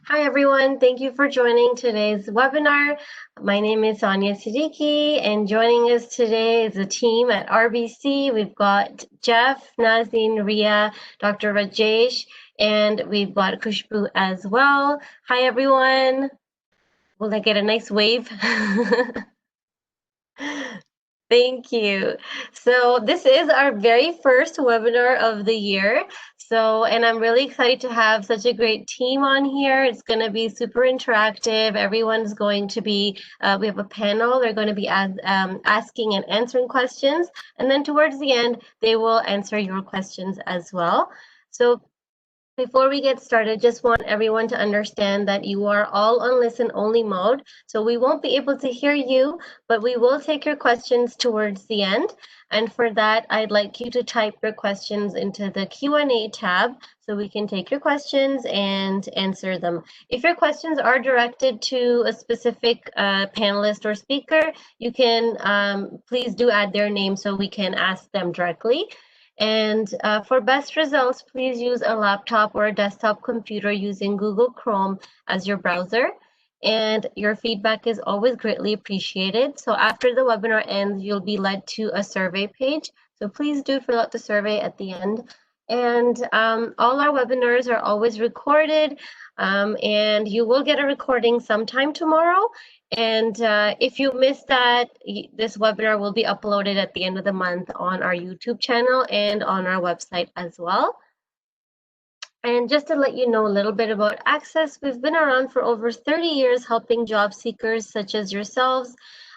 Hi everyone, thank you for joining today's webinar. My name is Sonia Siddiqui, and joining us today is the team at RBC. We've got Jeff, Nazin, Ria, Dr. Rajesh, and we've got Kushbu as well. Hi everyone. Will I get a nice wave? Thank you. So this is our very first webinar of the year. And I'm really excited to have such a great team on here. It's going to be super interactive. Everyone's going to be, we have a panel. They're going to be asking and answering questions. And then towards the end, they will answer your questions as well. So before we get started, just want everyone to understand that you are all on listen only mode. So we won't be able to hear you, but we will take your questions towards the end. And for that, I'd like you to type your questions into the Q&A tab so we can take your questions and answer them. If your questions are directed to a specific panelist or speaker, you can please do add their name so we can ask them directly. And for best results, please use a laptop or a desktop computer using Google Chrome as your browser. And your feedback is always greatly appreciated. So after the webinar ends, you'll be led to a survey page. So please do fill out the survey at the end. And all our webinars are always recorded, and you will get a recording sometime tomorrow. And if you missed that, this webinar will be uploaded at the end of the month on our YouTube channel and on our website as well. And just to let you know a little bit about ACCES, we've been around for over 30 years helping job seekers such as yourselves.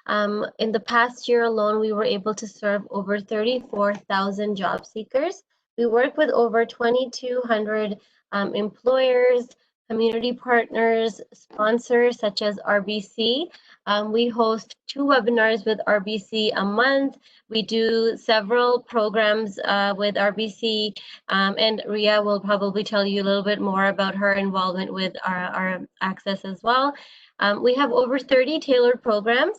In the past year alone, we were able to serve over 34,000 job seekers. We work with over 2,200 employers, community partners, sponsors such as RBC. We host 2 webinars with RBC a month. We do several programs with RBC, and Ria will probably tell you a little bit more about her involvement with our ACCES as well. We have over 30 tailored programs,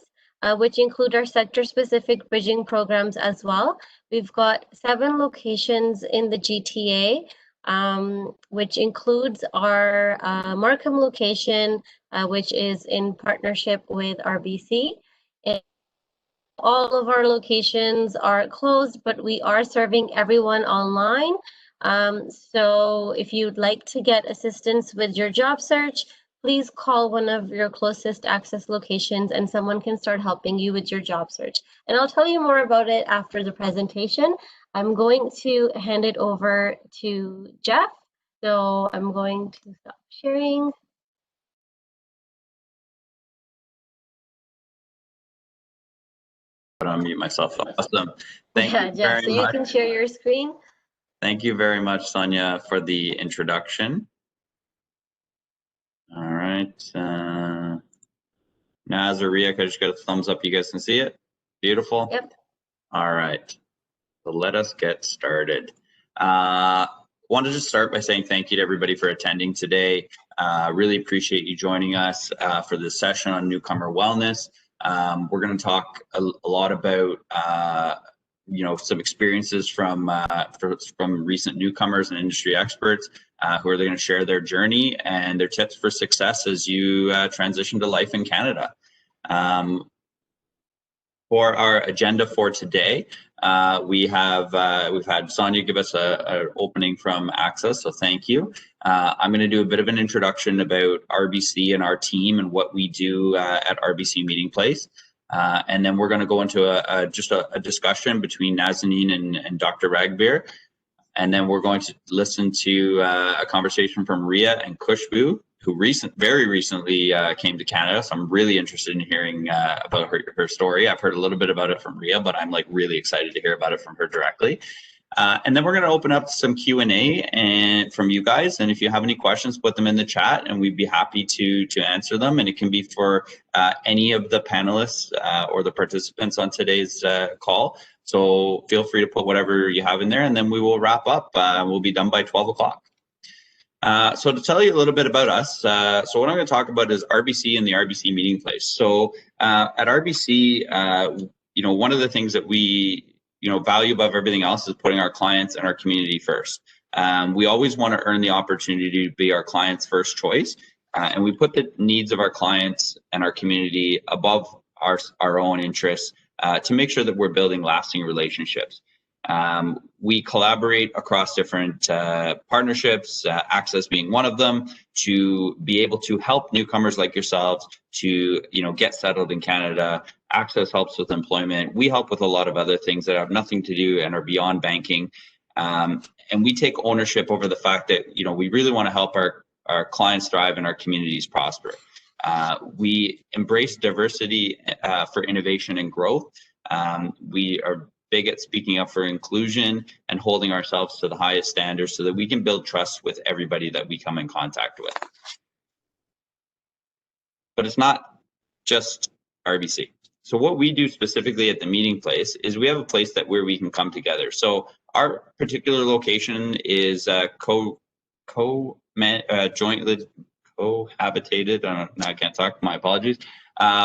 which include our sector-specific bridging programs as well. We've got 7 locations in the GTA, which includes our Markham location, which is in partnership with RBC. And all of our locations are closed, but we are serving everyone online. So if you'd like to get assistance with your job search, please call one of your closest ACCES locations and someone can start helping you with your job search. And I'll tell you more about it after the presentation. I'm going to hand it over to Jeff. So I'm going to stop sharing. Unmute myself. Awesome. Thank you Jeff, very so much. You can share your screen. Thank you very much, Sonia, for the introduction. All right. Naz or Ria, I just got a thumbs up. You guys can see it? Beautiful. Yep. All right. So let us get started. Want to just start by saying thank you to everybody for attending today. Really appreciate you joining us for this session on newcomer wellness. We're going to talk a lot about some experiences from recent newcomers and industry experts who are going to share their journey and their tips for success as you transition to life in Canada. For our agenda for today, we've had Sonia give us an opening from ACCES, so thank you. I'm going to do a bit of an introduction about RBC and our team and what we do at RBC Meeting Place. And then we're going to go into just a discussion between Nazanin and Dr. Ragbir. And then we're going to listen to a conversation from Ria and Kushbu, who very recently came to Canada. So I'm really interested in hearing about her story. I've heard a little bit about it from Ria, but I'm like really excited to hear about it from her directly. And then we're going to open up some Q&A and from you guys. And if you have any questions, put them in the chat and we'd be happy to answer them. And it can be for any of the panelists or the participants on today's call. So feel free to put whatever you have in there and then we will wrap up. We'll be done by 12 o'clock. So to tell you a little bit about us, so what I'm going to talk about is RBC and the RBC Meeting Place. So at RBC, one of the things that we value above everything else is putting our clients and our community first. We always want to earn the opportunity to be our client's first choice. And we put the needs of our clients and our community above our own interests to make sure that we're building lasting relationships. We collaborate across different partnerships, ACCES being one of them, to be able to help newcomers like yourselves to get settled in Canada. ACCES helps with employment. We help with a lot of other things that have nothing to do and are beyond banking. And we take ownership over the fact that we really want to help our clients thrive and our communities prosper. We embrace diversity for innovation and growth. We are big at speaking up for inclusion and holding ourselves to the highest standards so that we can build trust with everybody that we come in contact with. But it's not just RBC. So what we do specifically at the meeting place is we have a place where we can come together. So our particular location is jointly cohabitated, I can't talk, my apologies,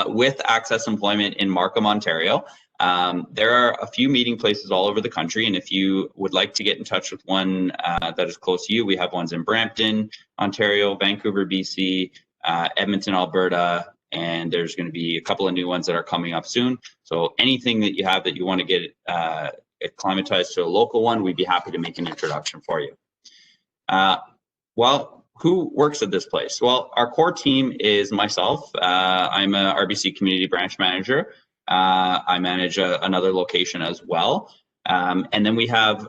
with ACCES Employment in Markham, Ontario. There are a few meeting places all over the country, and if you would like to get in touch with one that is close to you, we have ones in Brampton, Ontario, Vancouver, BC, Edmonton, Alberta, and there's going to be a couple of new ones that are coming up soon. So anything that you have that you want to get acclimatized to a local one, we'd be happy to make an introduction for you. Well, who works at this place? Well, our core team is myself. I'm a RBC Community Branch Manager. I manage another location as well. And then we have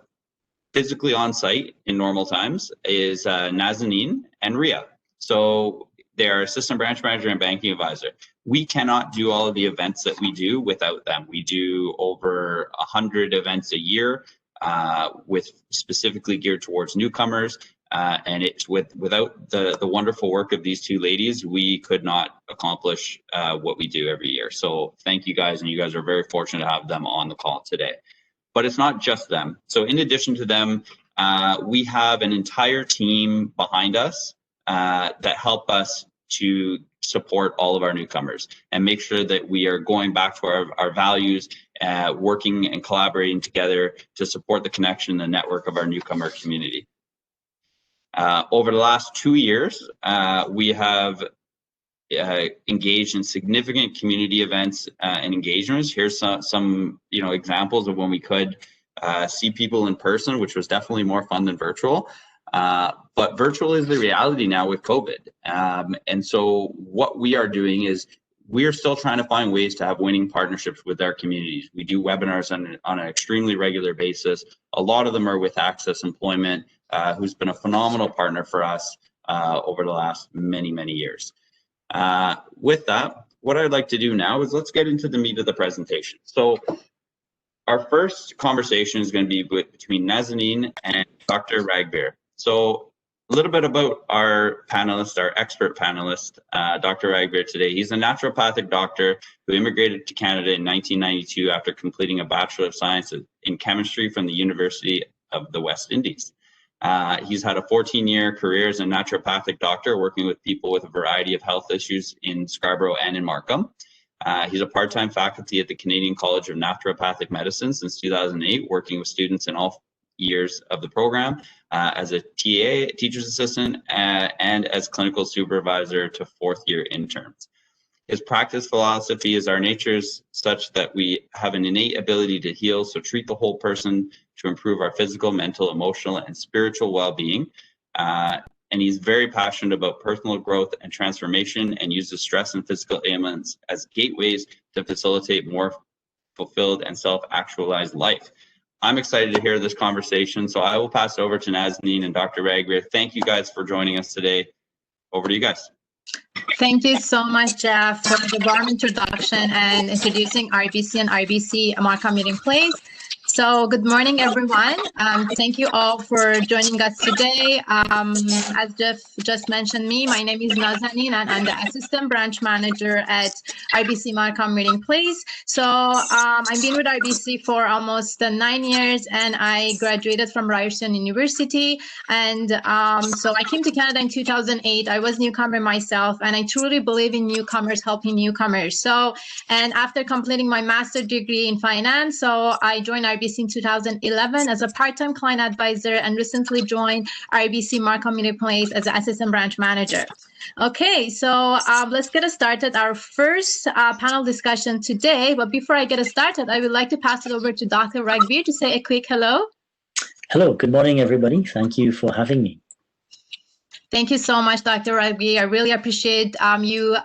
physically on site in normal times is Nazanin and Ria. So they're assistant branch manager and banking advisor. We cannot do all of the events that we do without them. We do over 100 events a year with specifically geared towards newcomers. And it's without the wonderful work of these two ladies, we could not accomplish what we do every year. So thank you guys, and you guys are very fortunate to have them on the call today. But it's not just them. So in addition to them, we have an entire team behind us that help us to support all of our newcomers and make sure that we are going back to our values, working and collaborating together to support the connection and network of our newcomer community. Over the last 2 years, we have engaged in significant community events and engagements. Here's some examples of when we could see people in person, which was definitely more fun than virtual. But virtual is the reality now with COVID. And so what we are doing is we are still trying to find ways to have winning partnerships with our communities. We do webinars on an extremely regular basis. A lot of them are with ACCES Employment, who's been a phenomenal partner for us over the last many, many years. With that, what I'd like to do now is let's get into the meat of the presentation. So our first conversation is going to be between Nazanin and Dr. Ragbir. So a little bit about our panelist, our expert panelist, Dr. Ragbir today. He's a naturopathic doctor who immigrated to Canada in 1992 after completing a Bachelor of Science in Chemistry from the University of the West Indies. He's had a 14-year career as a naturopathic doctor working with people with a variety of health issues in Scarborough and in Markham. He's a part-time faculty at the Canadian College of Naturopathic Medicine since 2008, working with students in all years of the program as a TA, teacher's assistant, and as clinical supervisor to fourth-year interns. His practice philosophy is our nature is such that we have an innate ability to heal, so treat the whole person to improve our physical, mental, emotional, and spiritual well-being. And he's very passionate about personal growth and transformation and uses stress and physical ailments as gateways to facilitate more fulfilled and self-actualized life. I'm excited to hear this conversation, so I will pass it over to Nazanin and Dr. Ragbir. Thank you guys for joining us today. Over to you guys. Thank you so much, Jeff, for the warm introduction and introducing RBC and RBC Markham Meeting Place. So good morning, everyone. Thank you all for joining us today. As Jeff just mentioned my name is Nazanin, and I'm the Assistant Branch Manager at RBC Markham Meeting Place. So I've been with RBC for almost 9 years, and I graduated from Ryerson University. And so I came to Canada in 2008. I was newcomer myself, and I truly believe in newcomers helping newcomers. So, and after completing my master's degree in finance, so I joined RBC RBC in 2011 as a part-time client advisor and recently joined RBC Markham Meeting Place as an assistant branch manager. Okay, so let's get started. Our first panel discussion today. But before I get started, I would like to pass it over to Dr. Ragbir to say a quick hello. Hello, good morning, everybody. Thank you for having me. Thank you so much, Dr. Ragbir. I really appreciate you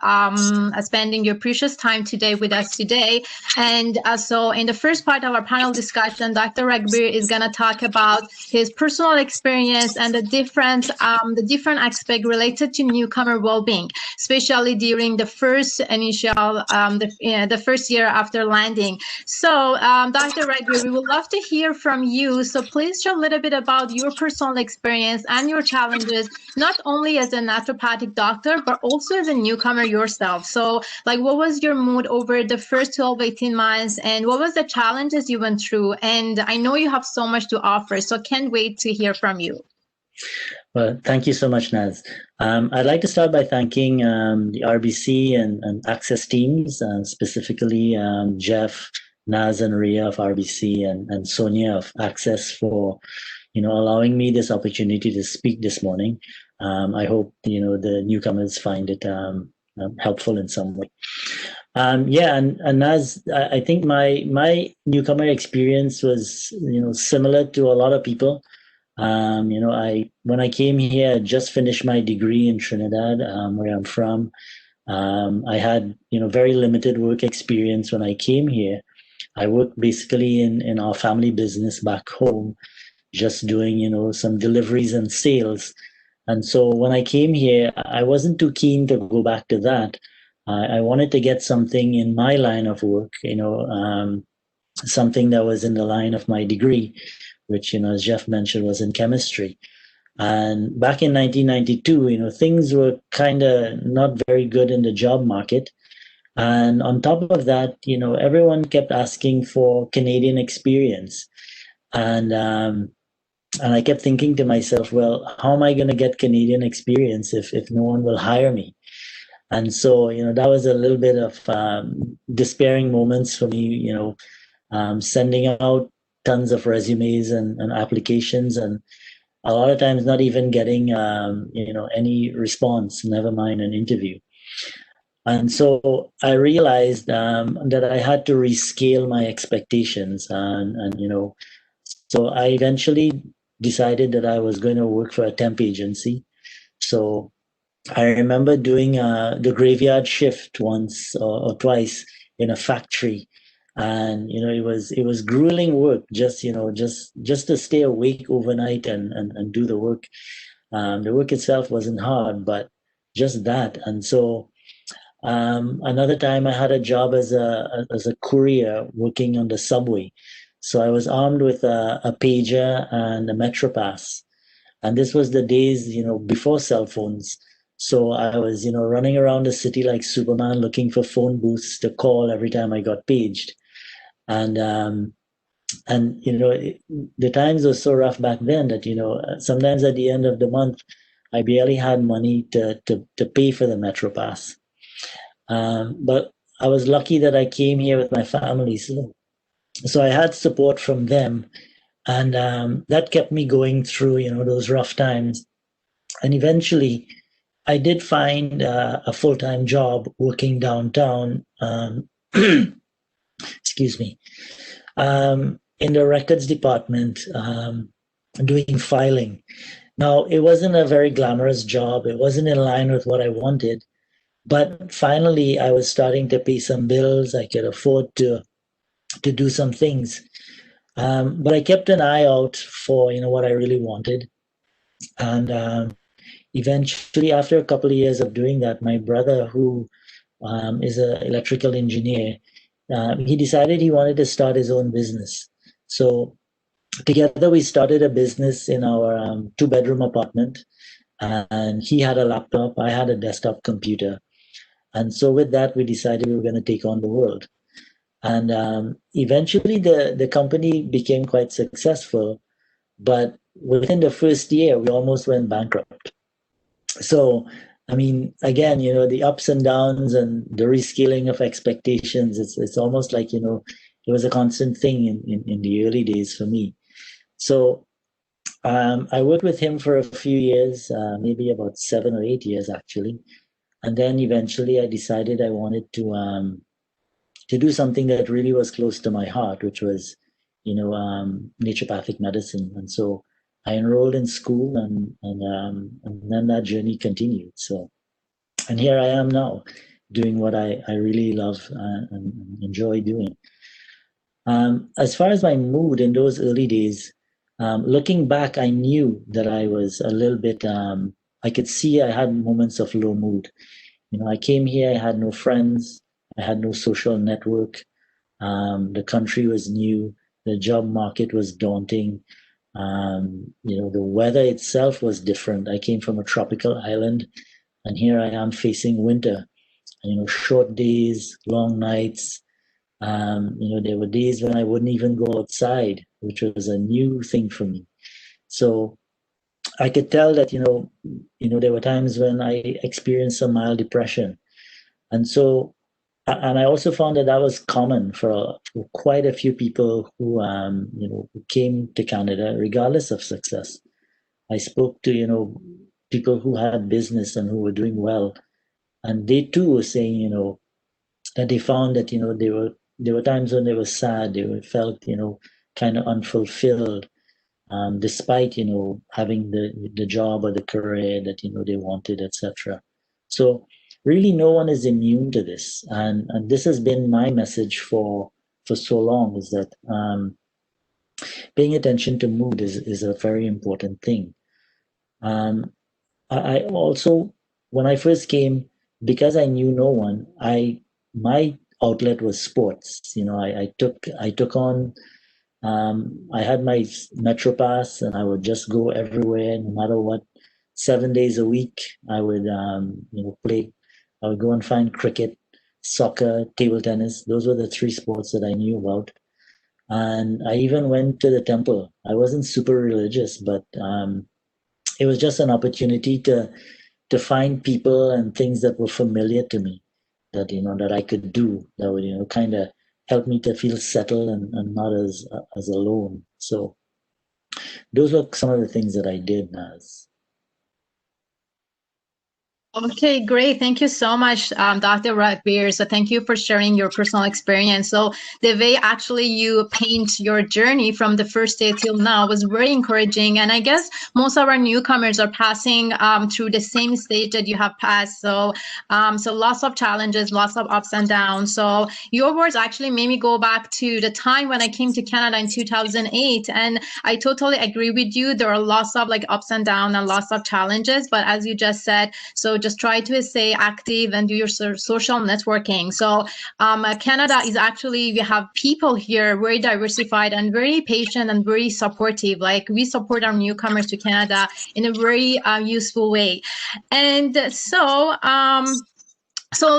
spending your precious time today with us today. And so in the first part of our panel discussion, Dr. Ragbir is going to talk about his personal experience and the different aspect related to newcomer well-being, especially during the first initial, the first year after landing. So Dr. Ragbir, we would love to hear from you. So please share a little bit about your personal experience and your challenges, not only as a naturopathic doctor, but also as a newcomer yourself. So like, what was your mood over the first 12, 18 months, and what was the challenges you went through? And I know you have so much to offer, so can't wait to hear from you. Well, thank you so much, Naz. I'd like to start by thanking the RBC and ACCES teams, specifically Jeff, Naz, and Ria of RBC and Sonia of ACCES for allowing me this opportunity to speak this morning. I hope the newcomers find it helpful in some way. And Naz, I think my newcomer experience was similar to a lot of people. When I came here, I just finished my degree in Trinidad, where I'm from. I had very limited work experience when I came here. I worked basically in our family business back home, just doing some deliveries and sales. And so when I came here, I wasn't too keen to go back to that. I wanted to get something in my line of work, something that was in the line of my degree, which, as Jeff mentioned, was in chemistry. And back in 1992, things were kind of not very good in the job market. And on top of that, everyone kept asking for Canadian experience. And I kept thinking to myself, well, how am I going to get Canadian experience if no one will hire me? And so, that was a little bit of despairing moments for me, sending out tons of resumes and applications, and a lot of times not even getting, any response, never mind an interview. And so I realized that I had to rescale my expectations. So I eventually decided that I was going to work for a temp agency. So I remember doing the graveyard shift once or twice in a factory. And, it was grueling work, just to stay awake overnight and do the work. The work itself wasn't hard, but just that. And so another time I had a job as a courier working on the subway. So I was armed with a pager and a MetroPass. And this was the days, before cell phones. So I was, running around the city like Superman looking for phone booths to call every time I got paged. And the times were so rough back then that, sometimes at the end of the month, I barely had money to pay for the MetroPass. But I was lucky that I came here with my family. So I had support from them, and that kept me going through, those rough times. And eventually, I did find a full-time job working downtown, excuse me, in the records department, doing filing. Now, it wasn't a very glamorous job. It wasn't in line with what I wanted. But finally, I was starting to pay some bills. I could afford to do some things. But I kept an eye out for, what I really wanted. And eventually, after a couple of years of doing that, my brother, who is an electrical engineer, he decided he wanted to start his own business. So together we started a business in our two-bedroom apartment. And he had a laptop, I had a desktop computer. And so with that, we decided we were going to take on the world. And eventually the company became quite successful, but within the first year, we almost went bankrupt. So, I mean, again, the ups and downs and the rescaling of expectations, it's almost like, it was a constant thing in the early days for me. So I worked with him for a few years, maybe about 7 or 8 years actually, and then eventually I decided I wanted to do something that really was close to my heart, which was, naturopathic medicine. And so I enrolled in school, and then that journey continued. So, and here I am now, doing what I really love and enjoy doing. As far as my mood in those early days, looking back, I knew that I was a little bit. I could see I had moments of low mood. I came here, I had no friends, I had no social network. The country was new, the job market was daunting. The weather itself was different. I came from a tropical island, and here I am facing winter. Short days, long nights. There were days when I wouldn't even go outside, which was a new thing for me. So I could tell that, there were times when I experienced some mild depression. And so, and I also found that that was common for quite a few people who came to Canada, regardless of success. I spoke to, people who had business and who were doing well. And they too were saying, that they found that, there were times when they were sad, felt, kind of unfulfilled, despite, having the job or the career that, they wanted, etc. So really no one is immune to this. And this has been my message for so long, is that paying attention to mood is a very important thing. I also, when I first came, because I knew no one, my outlet was sports. I took on. I had my Metro Pass, and I would just go everywhere, no matter what. 7 days a week, I would play. I would go and find cricket, soccer, table tennis. Those were the three sports that I knew about. And I even went to the temple. I wasn't super religious, but it was just an opportunity to find people and things that were familiar to me, that that I could do, that would kind of help me to feel settled and not as alone. So those were some of the things that I did, Naz. Okay, great. Thank you so much, Dr. Ragbir. So thank you for sharing your personal experience. So the way actually you paint your journey from the first day till now was very encouraging. And I guess most of our newcomers are passing through the same stage that you have passed. So lots of challenges, lots of ups and downs. So your words actually made me go back to the time when I came to Canada in 2008. And I totally agree with you. There are lots of ups and downs and lots of challenges. But as you just said, so just try to stay active and do your social networking. So Canada is actually, we have people here very diversified and very patient and very supportive. We support our newcomers to Canada in a very useful way. And so,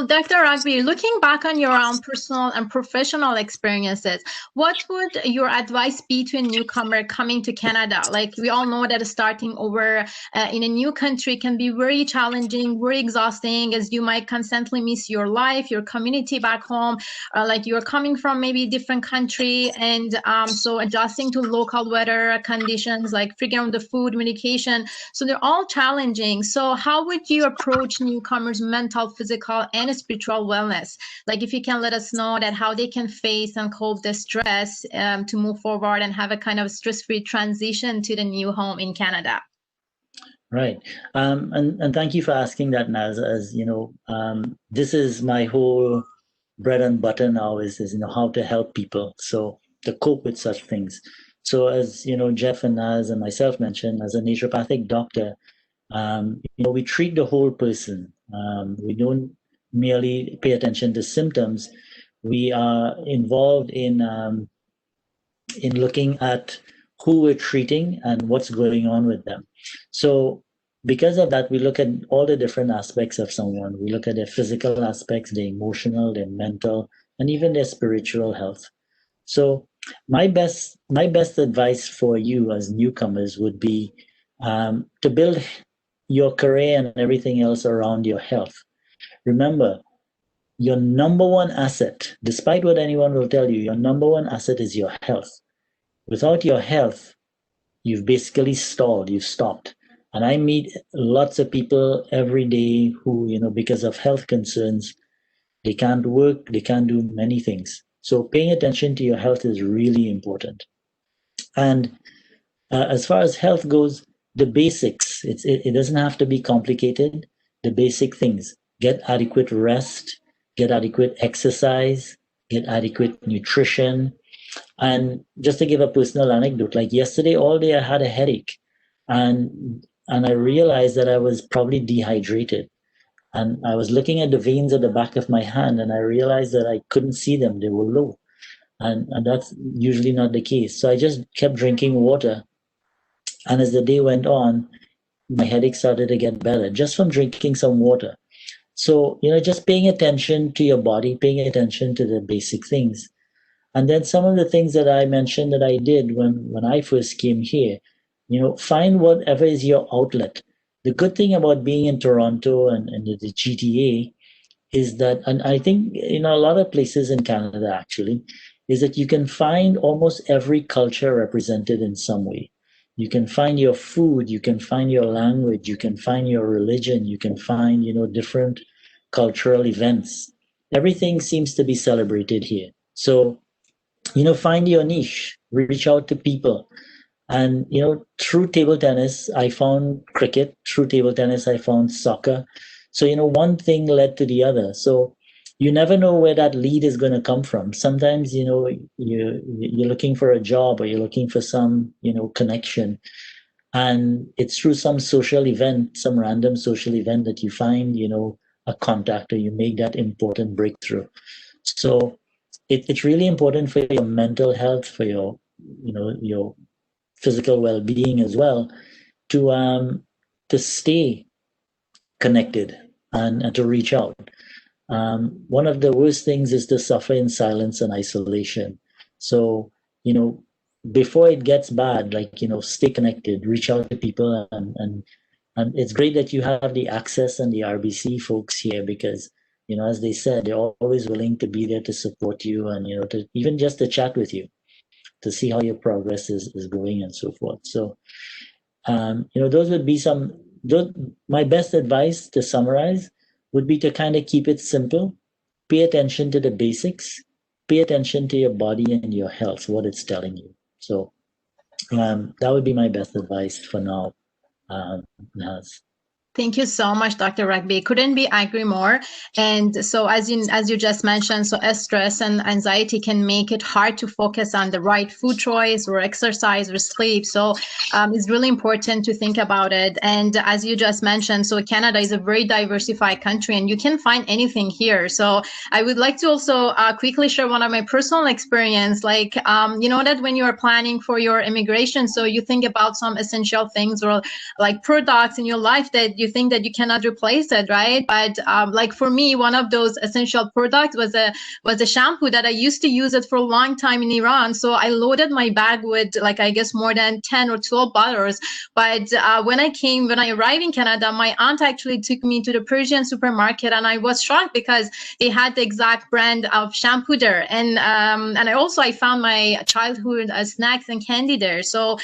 Dr. Ragbir, looking back on your own personal and professional experiences, what would your advice be to a newcomer coming to Canada? We all know that starting over in a new country can be very challenging, very exhausting, as you might constantly miss your life, your community back home, you're coming from maybe a different country, and so adjusting to local weather conditions, figuring out the food, medication. So they're all challenging. So how would you approach newcomers' mental, physical, and spiritual wellness? If you can let us know that how they can face and cope the stress to move forward and have a kind of stress-free transition to the new home in Canada. Right. And thank you for asking that, Naz. As this is my whole bread and butter now, is how to help people so to cope with such things. So as Jeff and Naz and myself mentioned, as a naturopathic doctor, we treat the whole person. We don't merely pay attention to symptoms. We are involved in looking at who we're treating and what's going on with them. So because of that, we look at all the different aspects of someone. We look at their physical aspects, their emotional, their mental, and even their spiritual health. So my best advice for you as newcomers would be to build your career and everything else around your health. Remember, your number one asset, despite what anyone will tell you, your number one asset is your health. Without your health, you've basically stalled, you've stopped. And I meet lots of people every day who, because of health concerns, they can't work, they can't do many things. So paying attention to your health is really important. And as far as health goes, the basics, it doesn't have to be complicated. The basic things: get adequate rest, get adequate exercise, get adequate nutrition. And just to give a personal anecdote, like yesterday, all day I had a headache, and I realized that I was probably dehydrated. And I was looking at the veins at the back of my hand, and I realized that I couldn't see them; they were low, and that's usually not the case. So I just kept drinking water, and as the day went on, my headache started to get better just from drinking some water. So, just paying attention to your body, paying attention to the basic things. And then some of the things that I mentioned that I did when I first came here, find whatever is your outlet. The good thing about being in Toronto and the GTA is that, and I think in a lot of places in Canada actually, is that you can find almost every culture represented in some way. You can find your food, you can find your language, you can find your religion, you can find, different cultural events. Everything seems to be celebrated here. So, find your niche, reach out to people. And, through table tennis, I found cricket. Through table tennis, I found soccer. So, one thing led to the other. So you never know where that lead is going to come from. Sometimes, you're looking for a job or you're looking for some, connection. And it's through some social event, some random social event that you find, a contact or you make that important breakthrough. So it's really important for your mental health, for your, your physical well-being as well, to stay connected and to reach out. One of the worst things is to suffer in silence and isolation. So, before it gets bad, stay connected, reach out to people, and it's great that you have the ACCES and the RBC folks here because, as they said, they're always willing to be there to support you and, to even just to chat with you, to see how your progress is going and so forth. So, those would be my best advice to summarize would be to kind of keep it simple, pay attention to the basics, pay attention to your body and your health, what it's telling you. So that would be my best advice for now, Naz. Thank you so much, Dr. Rugby. Couldn't be agree more. And so as you just mentioned, so stress and anxiety can make it hard to focus on the right food choice or exercise or sleep. So it's really important to think about it. And as you just mentioned, so Canada is a very diversified country and you can find anything here. So I would like to also quickly share one of my personal experience. Like, that when you are planning for your immigration, so you think about some essential things or like products in your life that you think that you cannot replace it, right? But like for me, one of those essential products was a shampoo that I used to use it for a long time in Iran. So I loaded my bag with I guess more than 10 or 12 bottles. But when I arrived in Canada, my aunt actually took me to the Persian supermarket and I was shocked because they had the exact brand of shampoo there. And I found my childhood snacks and candy there. So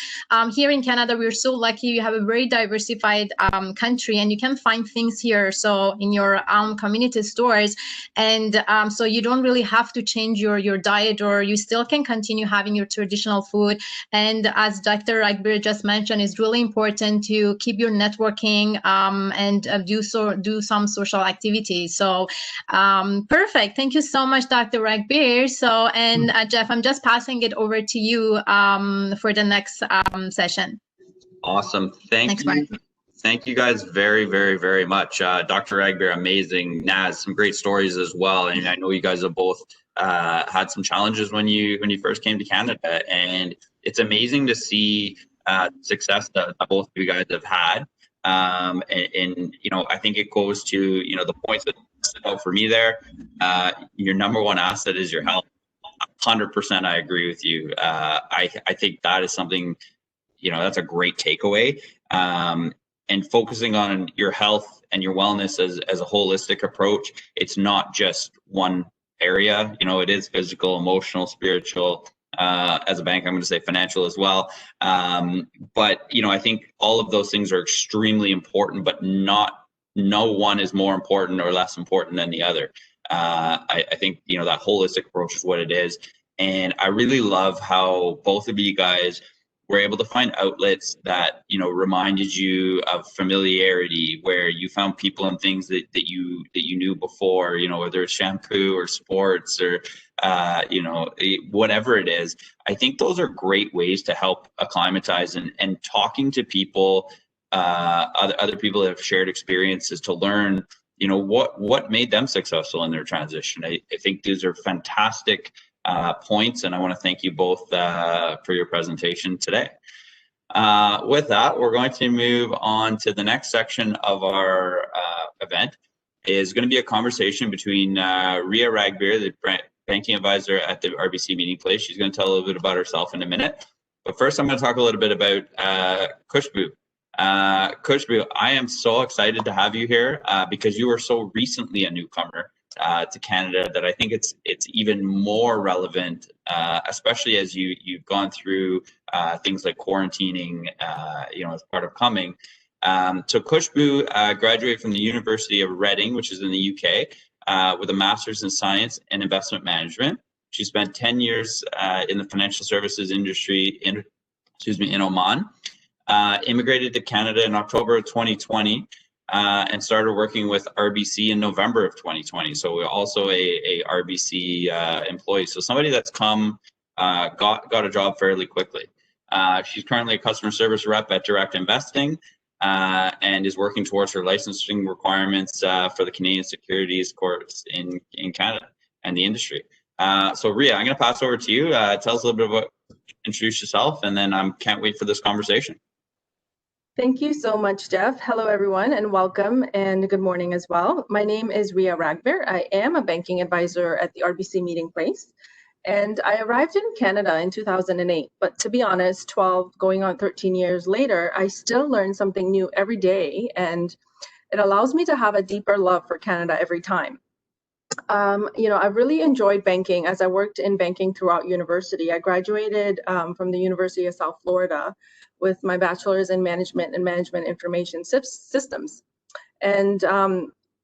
here in Canada, we're so lucky. We have a very diversified country and you can find things here. So in your community stores, and so you don't really have to change your diet, or you still can continue having your traditional food. And as Dr. Ragbir just mentioned, it's really important to keep your networking and do some social activities. So perfect. Thank you so much, Dr. Ragbir. So and Jeff, I'm just passing it over to you for the next session. Awesome. Thank you guys very, very, very much. Dr. Ragbir, amazing. Naz, some great stories as well. And I know you guys have both had some challenges when you first came to Canada, and it's amazing to see success that both of you guys have had. And I think it goes to the points that stood out for me there. Your number one asset is your health. 100%, I agree with you. I think that is something, that's a great takeaway. and focusing on your health and your wellness as a holistic approach. It's not just one area. You know, it is physical, emotional, spiritual. As a bank, I'm going to say financial as well. But you know, I think all of those things are extremely important, but no one is more important or less important than the other. I think, you know, that holistic approach is what it is. And I really love how both of you guys were able to find outlets that, you know, reminded you of familiarity, where you found people and things that you knew before, you know, whether it's shampoo or sports or, you know, whatever it is. I think those are great ways to help acclimatize, and talking to people, other people that have shared experiences to learn, you know, what made them successful in their transition. I think these are fantastic points, and I want to thank you both for your presentation today. With that, we're going to move on to the next section of our event. Is going to be a conversation between Ria Ragbeer, the banking advisor at the RBC Meeting Place. She's going to tell a little bit about herself in a minute. But first, I'm going to talk a little bit about Khushbu. Khushbu, I am so excited to have you here because you are so recently a newcomer to Canada that I think it's even more relevant, especially as you've gone through things like quarantining, you know, as part of coming. So Khushbu graduated from the University of Reading, which is in the UK, with a master's in science and investment management. She spent 10 years in the financial services industry in Oman. Immigrated to Canada in October of 2020 and started working with RBC in November of 2020. So we're also a RBC employee. So somebody that's come, got a job fairly quickly. She's currently a customer service rep at Direct Investing and is working towards her licensing requirements for the Canadian Securities Courts in Canada and the industry. So Ria, I'm going to pass over to you. Tell us a little bit about, introduce yourself, and then I can't wait for this conversation. Thank you so much, Jeff. Hello, everyone, and welcome, and good morning as well. My name is Ria Ragbeer. I am a banking advisor at the RBC Meeting Place, and I arrived in Canada in 2008. But to be honest, 12 going on 13 years later, I still learn something new every day, and it allows me to have a deeper love for Canada every time. You know, I really enjoyed banking as I worked in banking throughout university. I graduated from the University of South Florida with my bachelor's in management and management information systems. And,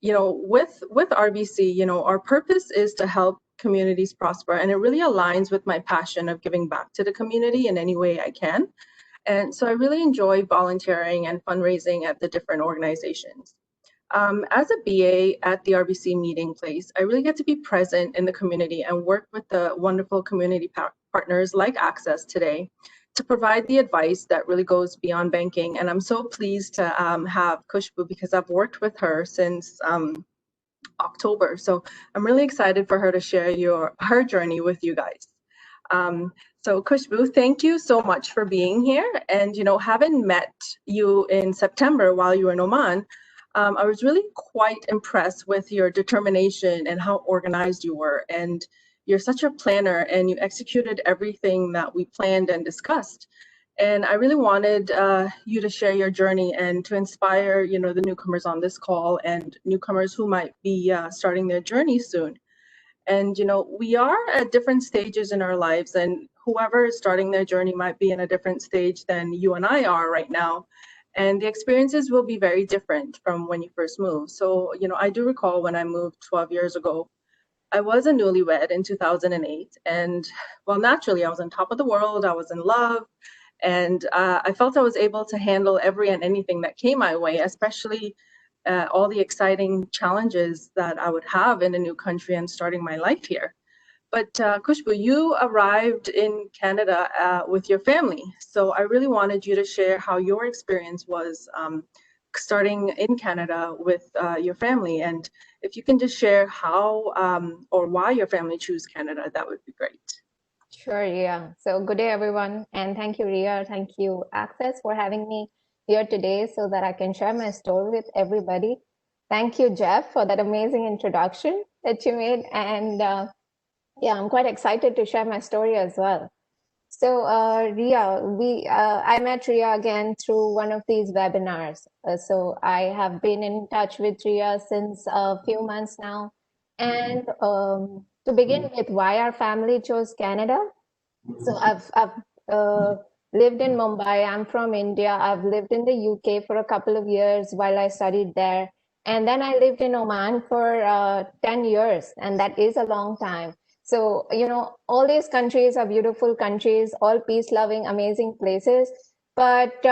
you know, with RBC, you know, our purpose is to help communities prosper. And it really aligns with my passion of giving back to the community in any way I can. And so I really enjoy volunteering and fundraising at the different organizations. As a BA at the RBC Meeting Place, I really get to be present in the community and work with the wonderful community partners like ACCESS today to provide the advice that really goes beyond banking. And I'm so pleased to have Khushbu because I've worked with her since October. So I'm really excited for her to share her journey with you guys. So Khushbu, thank you so much for being here. And, you know, having met you in September while you were in Oman, I was really quite impressed with your determination and how organized you were. And you're such a planner, and you executed everything that we planned and discussed. And I really wanted you to share your journey and to inspire, you know, the newcomers on this call and newcomers who might be starting their journey soon. And, you know, we are at different stages in our lives, and whoever is starting their journey might be in a different stage than you and I are right now. And the experiences will be very different from when you first moved. So, you know, I do recall when I moved 12 years ago, I was a newlywed in 2008. And well, naturally, I was on top of the world. I was in love. And I felt I was able to handle every and anything that came my way, especially all the exciting challenges that I would have in a new country and starting my life here. But Khushbu, you arrived in Canada with your family. So I really wanted you to share how your experience was starting in Canada with your family. And if you can just share how or why your family chose Canada, that would be great. Sure, Ria. So good day, everyone. And thank you, Ria. Thank you, ACCESS, for having me here today so that I can share my story with everybody. Thank you, Jeff, for that amazing introduction that you made. And yeah, I'm quite excited to share my story as well. So Ria, I met Ria again through one of these webinars. So I have been in touch with Ria since a few months now. And to begin with, why our family chose Canada. So I've lived in Mumbai. I'm from India. I've lived in the UK for a couple of years while I studied there. And then I lived in Oman for 10 years, and that is a long time. So, you know, all these countries are beautiful countries, all peace-loving, amazing places. But you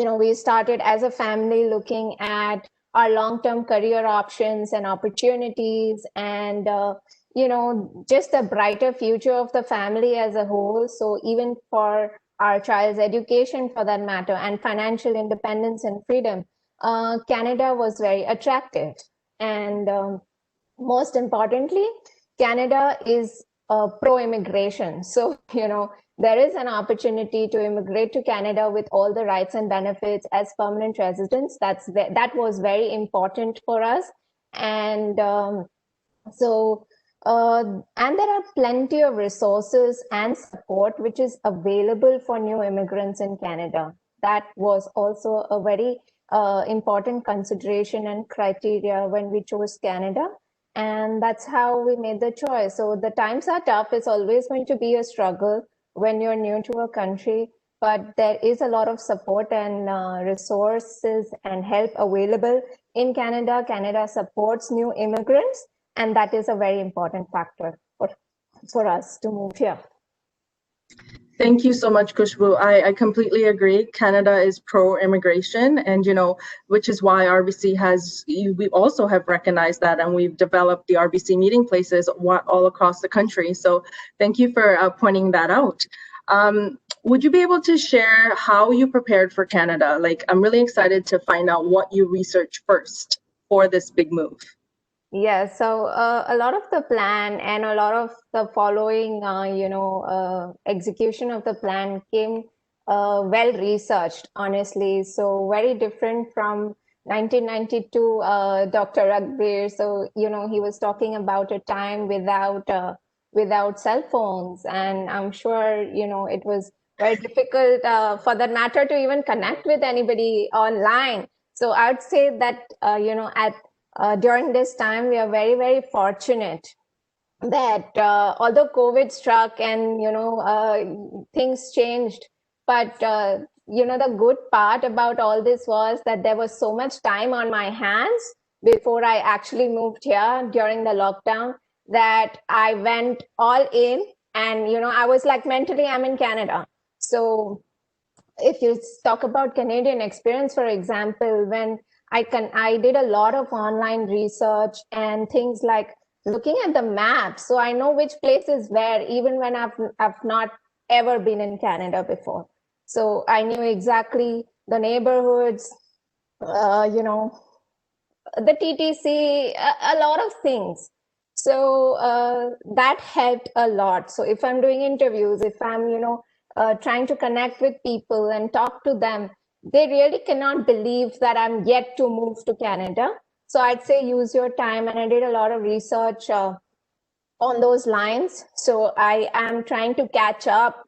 know, we started as a family looking at our long-term career options and opportunities and, you know, just the brighter future of the family as a whole. So even for our child's education for that matter and financial independence and freedom, Canada was very attractive. And most importantly, Canada is pro-immigration. So, you know, there is an opportunity to immigrate to Canada with all the rights and benefits as permanent residents. That was very important for us. And and there are plenty of resources and support which is available for new immigrants in Canada. That was also a very important consideration and criteria when we chose Canada. And that's how we made the choice. So the times are tough. It's always going to be a struggle when you're new to a country, but there is a lot of support and resources and help available in Canada. Canada supports new immigrants, and that is a very important factor for us to move here. Thank you so much, Kushbu. I completely agree. Canada is pro-immigration, and you know, which is why RBC we also have recognized that, and we've developed the RBC meeting places all across the country. So thank you for pointing that out. Would you be able to share how you prepared for Canada? Like, I'm really excited to find out what you researched first for this big move. Yeah, so a lot of the plan and a lot of the following, execution of the plan came well researched, honestly. So very different from 1992, Dr. Ragbir. So, you know, he was talking about a time without cell phones. And I'm sure, you know, it was very difficult for that matter to even connect with anybody online. So I'd say that, during this time, we are very, very fortunate that although COVID struck and, you know, things changed, but, you know, the good part about all this was that there was so much time on my hands before I actually moved here during the lockdown that I went all in and, you know, I was like mentally, I'm in Canada. So if you talk about Canadian experience, for example, when I did a lot of online research and things like looking at the map, so I know which place is where, even when I've not ever been in Canada before. So I knew exactly the neighborhoods, you know, the TTC, a lot of things. So that helped a lot. So if I'm doing interviews, if I'm, you know, trying to connect with people and talk to them, they really cannot believe that I'm yet to move to Canada. So I'd say use your time. And I did a lot of research on those lines. So I am trying to catch up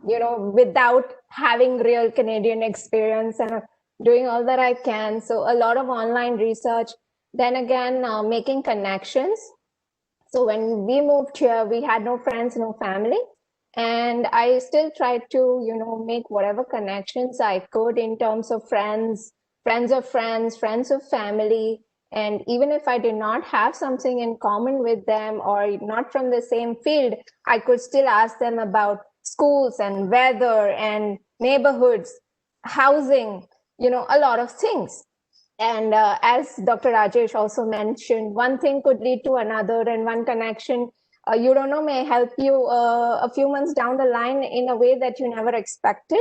you know, without having real Canadian experience and doing all that I can. So a lot of online research. Then again, making connections. So when we moved here, we had no friends, no family. And I still tried to, you know, make whatever connections I could in terms of friends, friends of friends, friends of family. And even if I did not have something in common with them or not from the same field, I could still ask them about schools and weather and neighborhoods, housing, you know, a lot of things. And as Dr. Rajesh also mentioned, one thing could lead to another, and one connection, you don't know, may help you a few months down the line in a way that you never expected.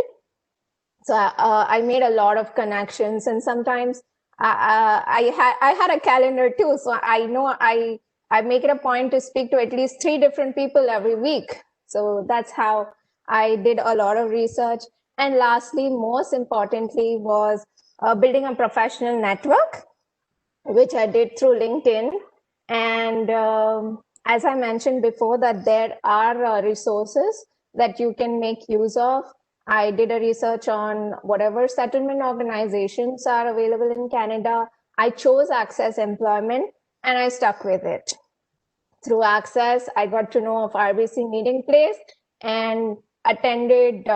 So I made a lot of connections, and sometimes I had a calendar too. So I know I make it a point to speak to at least 3 different people every week. So that's how I did a lot of research. And lastly, most importantly, was building a professional network, which I did through LinkedIn. And as I mentioned before, that there are resources that you can make use of. I did a research on whatever settlement organizations are available in Canada. I chose ACCES Employment and I stuck with it. Through ACCES, I got to know of RBC Meeting Place and attended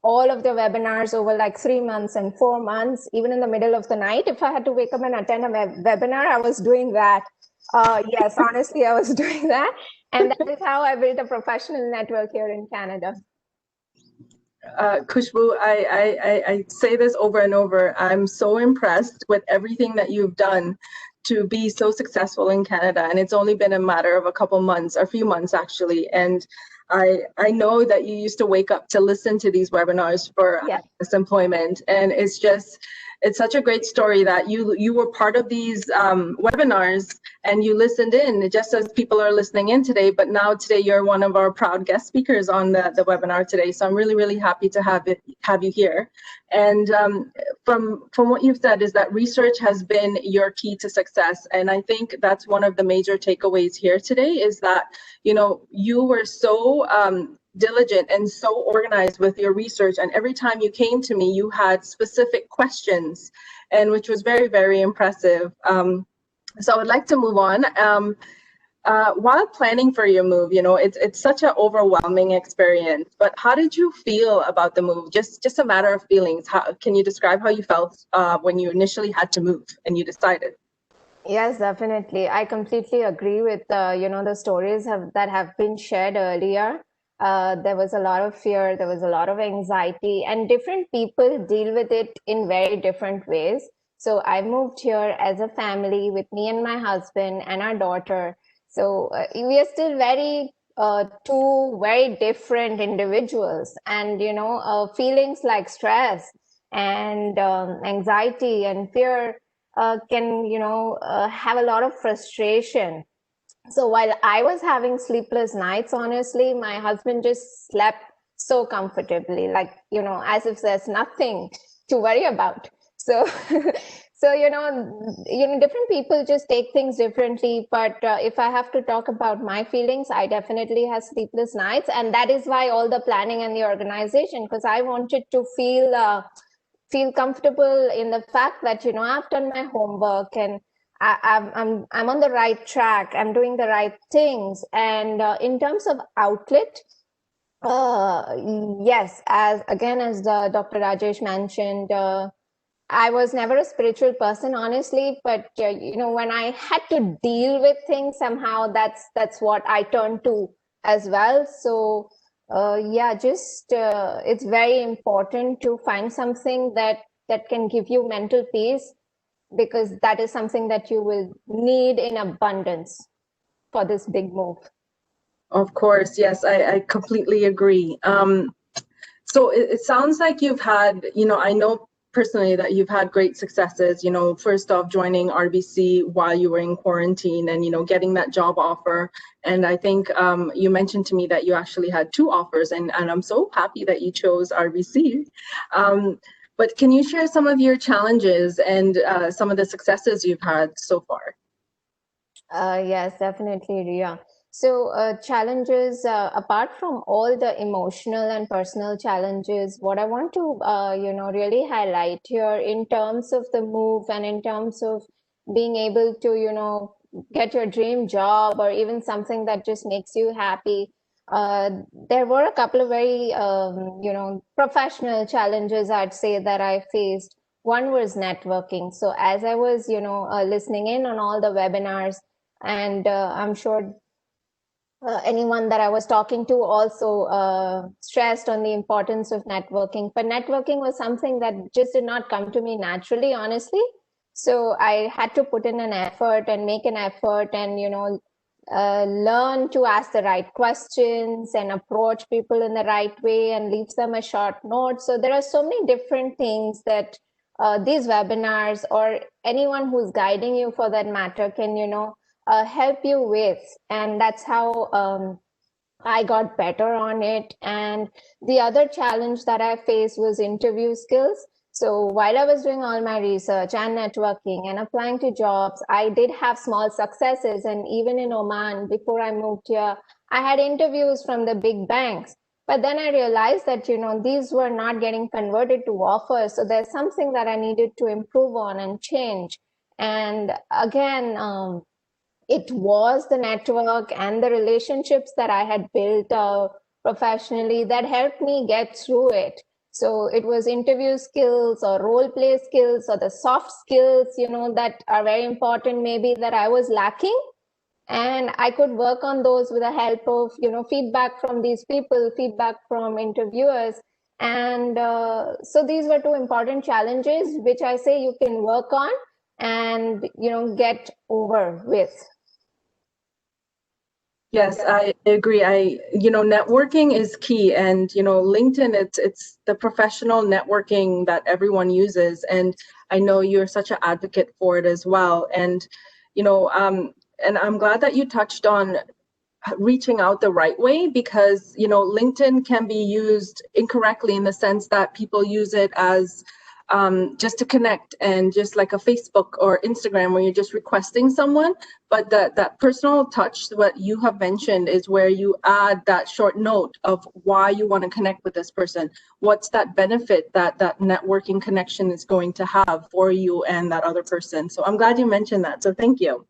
all of the webinars over like 3 months and 4 months, even in the middle of the night. If I had to wake up and attend a webinar, I was doing that. Yes, honestly, I was doing that. And that is how I built a professional network here in Canada. Khushbu, I say this over and over. I'm so impressed with everything that you've done to be so successful in Canada. And it's only been a matter of a couple months, or a few months actually. And I know that you used to wake up to listen to these webinars for this employment. And it's such a great story that you were part of these webinars and you listened in, just as people are listening in today. But now today you're one of our proud guest speakers on the webinar today. So I'm really, really happy to have you here. And from what you've said is that research has been your key to success. And I think that's one of the major takeaways here today is that, you know, you were so diligent and so organized with your research, and every time you came to me you had specific questions, and which was very, very impressive. So I would like to move on. While planning for your move, you know, it's such an overwhelming experience, but how did you feel about the move? Just a matter of feelings. How can you describe how you felt when you initially had to move and you decided? Yes, definitely. I completely agree with you know, the stories that have been shared earlier. There was a lot of fear, there was a lot of anxiety, and different people deal with it in very different ways. So I moved here as a family with me and my husband and our daughter. So we are still two very different individuals, and you know, feelings like stress and anxiety and fear can, you know, have a lot of frustration. So while I was having sleepless nights, honestly, my husband just slept so comfortably, like, you know, as if there's nothing to worry about. So, so you know, different people just take things differently. But if I have to talk about my feelings, I definitely had sleepless nights, and that is why all the planning and the organization, because I wanted to feel comfortable in the fact that, you know, I've done my homework and I'm on the right track. I'm doing the right things. And in terms of outlet, yes, as Dr. Rajesh mentioned, I was never a spiritual person, honestly, but you know, when I had to deal with things, somehow that's what I turned to as well. So yeah, just it's very important to find something that can give you mental peace, because that is something that you will need in abundance for this big move. Of course, yes, I completely agree. So it sounds like you've had, you know, I know personally that you've had great successes, you know, first off joining RBC while you were in quarantine and, you know, getting that job offer. And I think you mentioned to me that you actually had 2 offers, and I'm so happy that you chose RBC. But can you share some of your challenges and some of the successes you've had so far? Yes, definitely, Ria. So challenges, apart from all the emotional and personal challenges, what I want to, you know, really highlight here in terms of the move and in terms of being able to, you know, get your dream job or even something that just makes you happy. There were a couple of very, you know, professional challenges, I'd say, that I faced. One was networking. So as I was, you know, listening in on all the webinars, and I'm sure anyone that I was talking to also stressed on the importance of networking. But networking was something that just did not come to me naturally, honestly. So I had to put in an effort and make an effort and, you know, learn to ask the right questions and approach people in the right way and leave them a short note. So there are so many different things that these webinars or anyone who's guiding you for that matter can, you know, help you with. And that's how I got better on it. And the other challenge that I faced was interview skills. So while I was doing all my research and networking and applying to jobs, I did have small successes. And even in Oman, before I moved here, I had interviews from the big banks. But then I realized that, these were not getting converted to offers. So there's something that I needed to improve on and change. And again, it was the network and the relationships that I had built professionally that helped me get through it. So it was interview skills or role play skills or the soft skills, that are very important, maybe that I was lacking. And I could work on those with the help of, feedback from these people, feedback from interviewers. And so these were two important challenges, which I say you can work on and, get over with. Yes, I agree. Networking is key, and LinkedIn, it's the professional networking that everyone uses, and I know you're such an advocate for it as well. And and I'm glad that you touched on reaching out the right way, because LinkedIn can be used incorrectly in the sense that people use it as just to connect, and just like a Facebook or Instagram where you're just requesting someone. But that personal touch, what you have mentioned, is where you add that short note of why you want to connect with this person. What's that benefit that networking connection is going to have for you and that other person? So I'm glad you mentioned that. So thank you.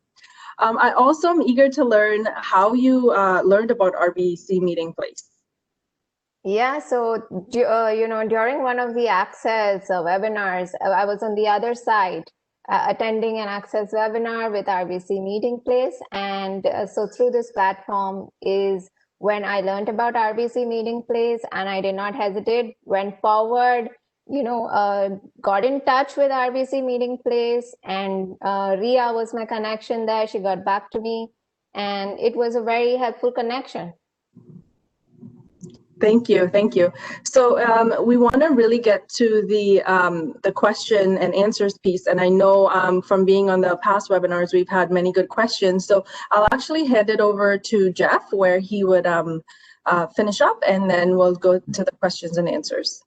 I also am eager to learn how you learned about RBC Meeting Place. Yeah, so during one of the ACCES webinars, I was on the other side attending an ACCES webinar with RBC Meeting Place, and so through this platform is when I learned about RBC Meeting Place, and I did not hesitate, went forward, got in touch with RBC Meeting Place, and Ria was my connection there. She got back to me, and it was a very helpful connection. Thank you. So we want to really get to the question and answers piece. And I know from being on the past webinars, we've had many good questions. So I'll actually hand it over to Jeff, where he would finish up, and then we'll go to the questions and answers.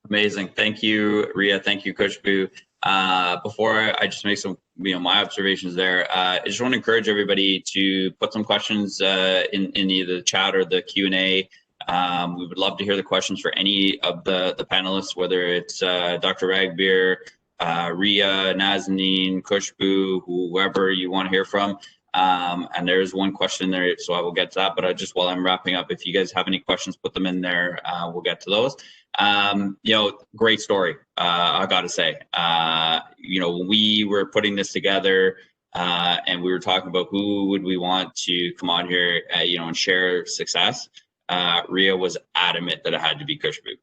Amazing. Thank you, Ria. Thank you, Khushbu. Before I just make some, my observations there, I just want to encourage everybody to put some questions in either the chat or the Q&A. We would love to hear the questions for any of the panelists, whether it's Dr. Ragbir, Ria, Nazanin, Khushbu, whoever you want to hear from. And there's one question there, so I will get to that. But just while I'm wrapping up, if you guys have any questions, put them in there. We'll get to those. Great story. I got to say, when we were putting this together and we were talking about who would we want to come on here, and share success, Ria was adamant that it had to be Khushbu.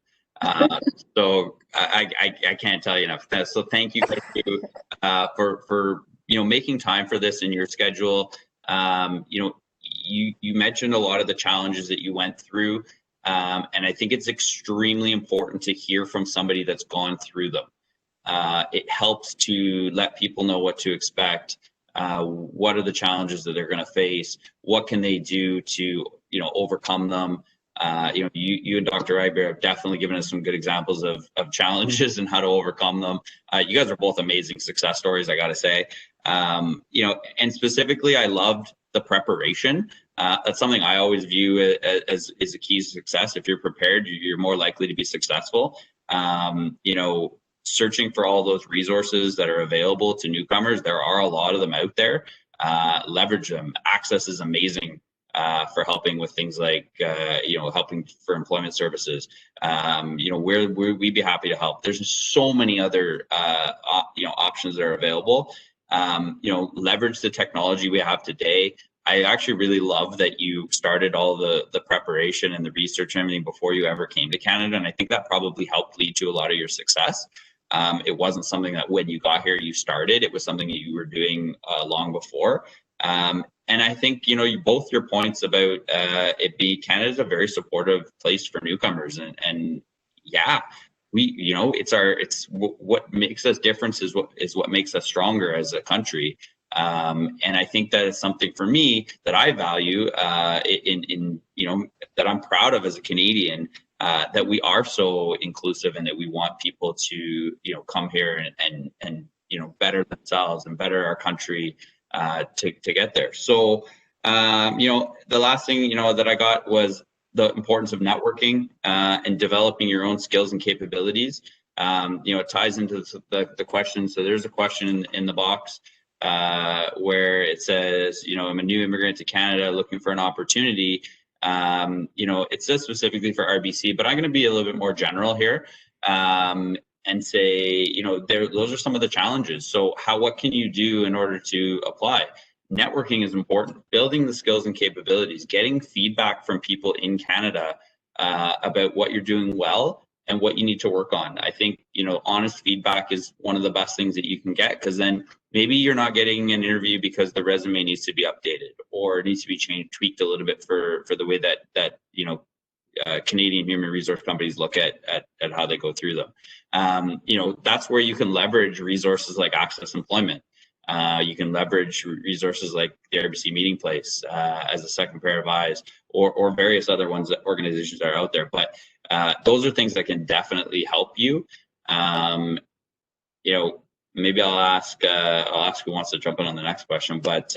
So I can't tell you enough. So thank you, Khushbu, for making time for this in your schedule. You mentioned a lot of the challenges that you went through. And I think it's extremely important to hear from somebody that's gone through them. It helps to let people know what to expect. What are the challenges that they're going to face? What can they do to, overcome them? You and Dr. Ragbir have definitely given us some good examples of challenges and how to overcome them. You guys are both amazing success stories, I got to say. And specifically, I loved the preparation. That's something I always view as a key to success. If you're prepared, you're more likely to be successful. Searching for all those resources that are available to newcomers. There are a lot of them out there. Leverage them. ACCES is amazing for helping with things like, helping for employment services. We'd be happy to help. There's so many other, options that are available. Leverage the technology we have today. I actually really love that you started all the preparation and the research and everything before you ever came to Canada. And I think that probably helped lead to a lot of your success. It wasn't something that when you got here, you started. It was something that you were doing long before. And I think, both your points about Canada's a very supportive place for newcomers. And yeah, it's what makes us different is what makes us stronger as a country. And I think that is something for me that I value that I'm proud of as a Canadian, that we are so inclusive and that we want people to come here and better themselves and better our country to get there. So the last thing that I got was the importance of networking and developing your own skills and capabilities. It ties into the question. So there's a question in the box where it says, I'm a new immigrant to Canada looking for an opportunity. It says specifically for RBC, but I'm going to be a little bit more general here and say, those are some of the challenges. So what can you do in order to apply? Networking is important. Building the skills and capabilities, getting feedback from people in Canada about what you're doing well and what you need to work on. I think, honest feedback is one of the best things that you can get, because then maybe you're not getting an interview because the resume needs to be updated or it needs to be changed, tweaked a little bit for the way that Canadian human resource companies look at how they go through them. That's where you can leverage resources like Access Employment. You can leverage resources like the RBC Meeting Place as a second pair of eyes, or various other organizations that are out there. But those are things that can definitely help you. Maybe I'll ask who wants to jump in on the next question. But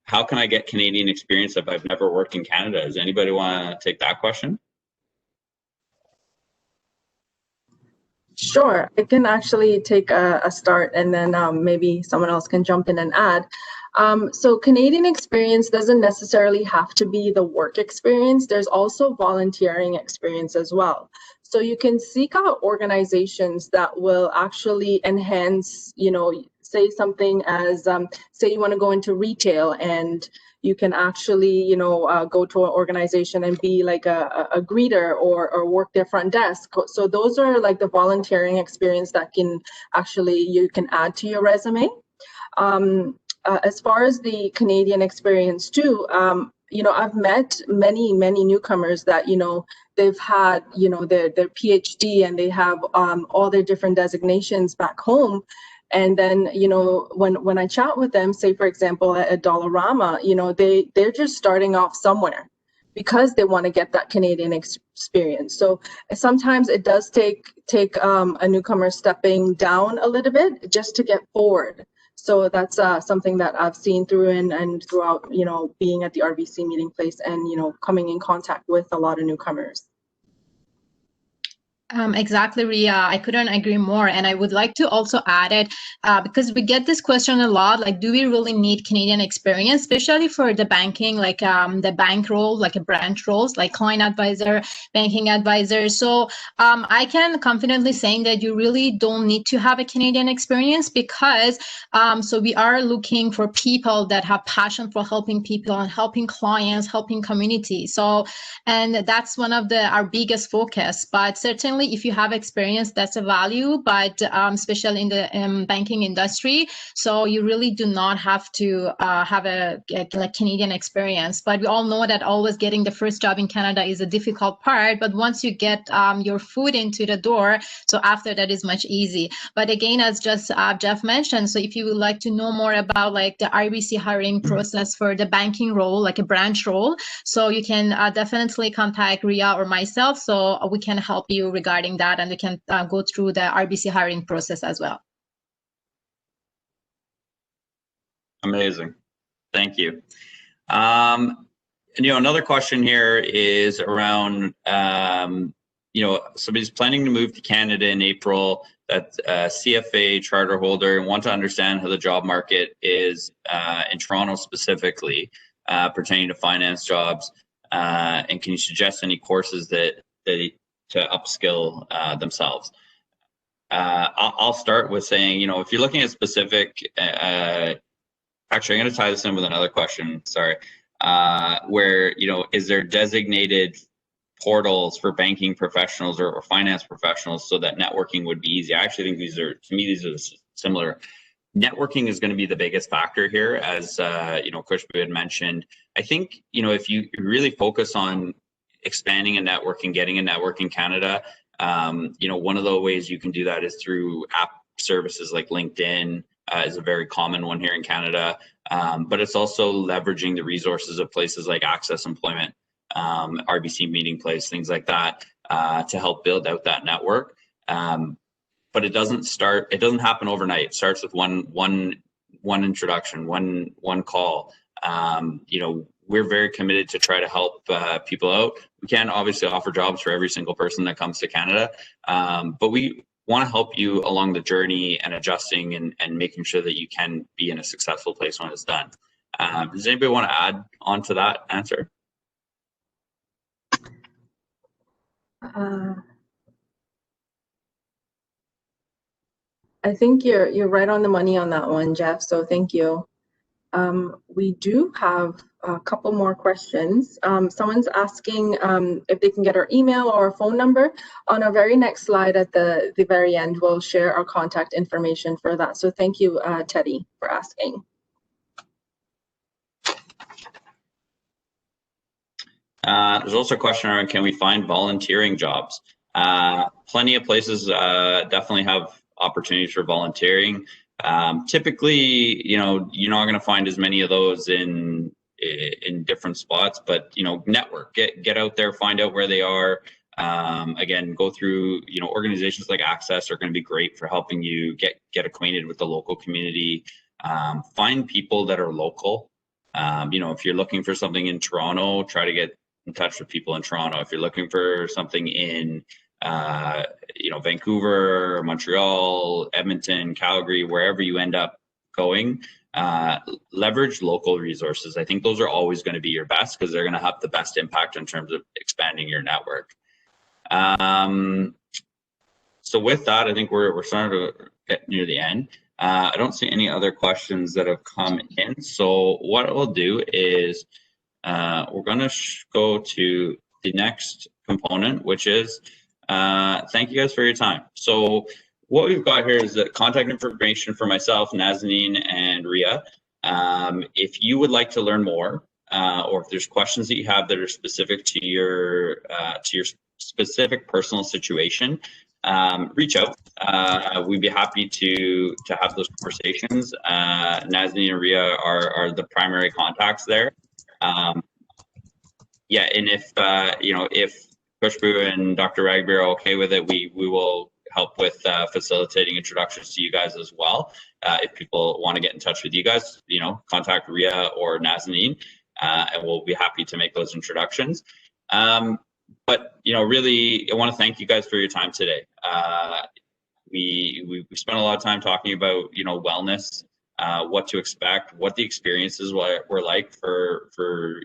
how can I get Canadian experience if I've never worked in Canada? Does anybody want to take that question? Sure, I can actually take a start, and then maybe someone else can jump in and add. So Canadian experience doesn't necessarily have to be the work experience. There's also volunteering experience as well. So you can seek out organizations that will actually enhance, say something as, say you want to go into retail, and you can actually, go to an organization and be like a greeter or work their front desk. So those are like the volunteering experience that you can add to your resume. As far as the Canadian experience too, I've met many newcomers that, they've had, their PhD, and they have all their different designations back home. And then, when I chat with them, say, for example, at Dollarama, they're just starting off somewhere because they want to get that Canadian experience. So sometimes it does take a newcomer stepping down a little bit just to get forward. So that's something that I've seen through and throughout, being at the RBC Meeting Place and, coming in contact with a lot of newcomers. Exactly, Ria. I couldn't agree more. And I would like to also add it because we get this question a lot, like, do we really need Canadian experience, especially for the banking, like the bank role, like a branch roles, like client advisor, banking advisor. So I can confidently saying that you really don't need to have a Canadian experience because so we are looking for people that have passion for helping people and helping clients, helping community. So, and that's one of our biggest focus, but certainly if you have experience, that's a value, but especially in the banking industry. So you really do not have to have a Canadian experience. But we all know that always getting the first job in Canada is a difficult part. But once you get your foot into the door, so after that is much easy. But again, as just Jeff mentioned, so if you would like to know more about like the RBC hiring process for the banking role, like a branch role, so you can definitely contact Ria or myself, so we can help you regarding that, and we can go through the RBC hiring process as well. Amazing, thank you. Another question here is around, somebody's planning to move to Canada in April, that's a CFA charter holder, and want to understand how the job market is in Toronto specifically, pertaining to finance jobs, and can you suggest any courses that to upskill themselves? I'll start with saying, if you're looking at specific, actually, I'm going to tie this in with another question, sorry, where, is there designated portals for banking professionals or finance professionals so that networking would be easy? I actually think these are similar. Networking is going to be the biggest factor here, as, Kushbu had mentioned. I think, if you really focus on expanding a network and getting a network in Canada, one of the ways you can do that is through app services like LinkedIn is a very common one here in Canada, but it's also leveraging the resources of places like Access Employment, RBC Meeting Place, things like that, to help build out that network. But it doesn't happen overnight. It starts with one introduction, one call. You know, we're very committed to try to help people out. We can't obviously offer jobs for every single person that comes to Canada, but we want to help you along the journey and adjusting and making sure that you can be in a successful place when it's done. Does anybody want to add on to that answer? I think you're right on the money on that one, Jeff. So thank you. We do have a couple more questions. Someone's asking if they can get our email or our phone number. On our very next slide at the very end, we'll share our contact information for that. So thank you, Teddy, for asking. There's also a question around, can we find volunteering jobs? Plenty of places definitely have opportunities for volunteering. Typically, you know, you're not going to find as many of those in different spots, but, you know, network, get out there, find out where they are. Again, go through, you know, organizations like ACCES are going to be great for helping you get acquainted with the local community. Find people that are local. You know, if you're looking for something in Toronto, try to get in touch with people in Toronto. If you're looking for something in you know, Vancouver, Montreal, Edmonton, Calgary, wherever you end up going, leverage local resources. I think those are always going to be your best because they're going to have the best impact in terms of expanding your network. So with that, I think we're starting to get near the end. I don't see any other questions that have come in. So what we'll do is we're going to go to the next component, which is thank you guys for your time. So what we've got here is the contact information for myself, Nazanin, and Ria. If you would like to learn more, or if there's questions that you have that are specific to your specific personal situation, reach out. We'd be happy to have those conversations. Nazanin and Ria are the primary contacts there. Yeah, and if you know, if Khushbu and Dr. Ragbi are okay with it, we will help with facilitating introductions to you guys as well. If people want to get in touch with you guys, you know, contact Ria or Nazanin, and we'll be happy to make those introductions. But, you know, really, I want to thank you guys for your time today. We spent a lot of time talking about, you know, wellness, what to expect, what the experiences were like for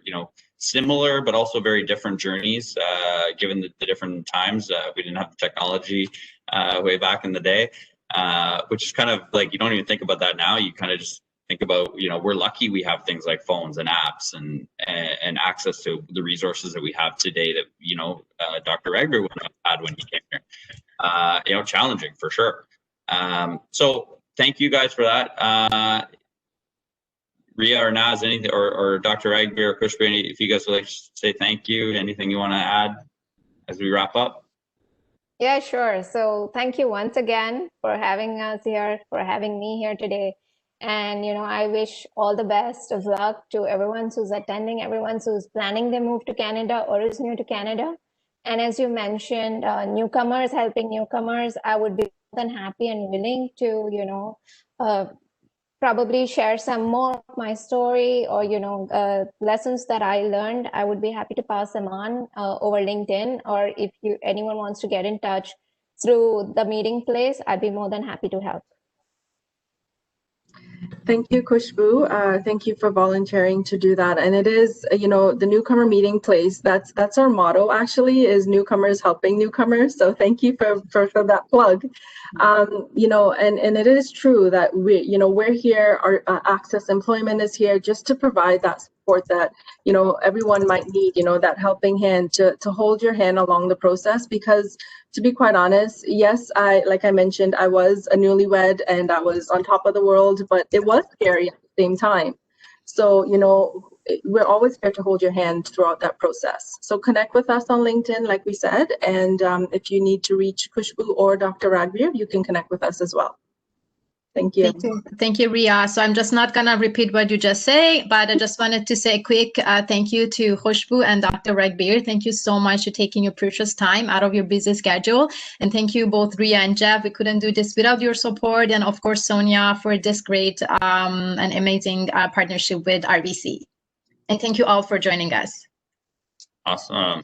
you know, similar but also very different journeys, given the different times. We didn't have the technology way back in the day, which is kind of like, you don't even think about that now. You kind of just think about, you know, we're lucky we have things like phones and apps and access to the resources that we have today that, you know, Dr. Ragbi would have had when he came here. You know, challenging for sure. So thank you guys for that. Ria or Naz, anything, or Dr. Ragbi or Khushbu, if you guys would like to say thank you, anything you want to add as we wrap up? Yeah, sure. So thank you once again for having us here, for having me here today. And, you know, I wish all the best of luck to everyone who's attending, everyone who's planning their move to Canada or is new to Canada. And as you mentioned, newcomers, helping newcomers, I would be more than happy and willing to, you know, probably share some more of my story or, you know, lessons that I learned. I would be happy to pass them on over LinkedIn, or if anyone wants to get in touch through the meeting place, I'd be more than happy to help. Thank you, Khushbu. Thank you for volunteering to do that. And it is, you know, the newcomer meeting place. That's our motto, actually, is newcomers helping newcomers. So thank you for that plug. You know, and it is true that we're here. Our ACCES Employment is here just to provide that support that, you know, everyone might need. You know, that helping hand to hold your hand along the process. Because to be quite honest, yes, like I mentioned, I was a newlywed and I was on top of the world, but it was scary at the same time. So, you know, we're always here to hold your hand throughout that process. So connect with us on LinkedIn, like we said, and if you need to reach Khushbu or Dr. Ragbi, you can connect with us as well. Thank you. Thank you, Ria. So I'm just not going to repeat what you just say, but I just wanted to say a quick thank you to Khushbu and Dr. Ragbir. Thank you so much for taking your precious time out of your busy schedule. And thank you both, Ria and Jeff. We couldn't do this without your support. And of course, Sonia, for this great and amazing partnership with RBC. And thank you all for joining us. Awesome.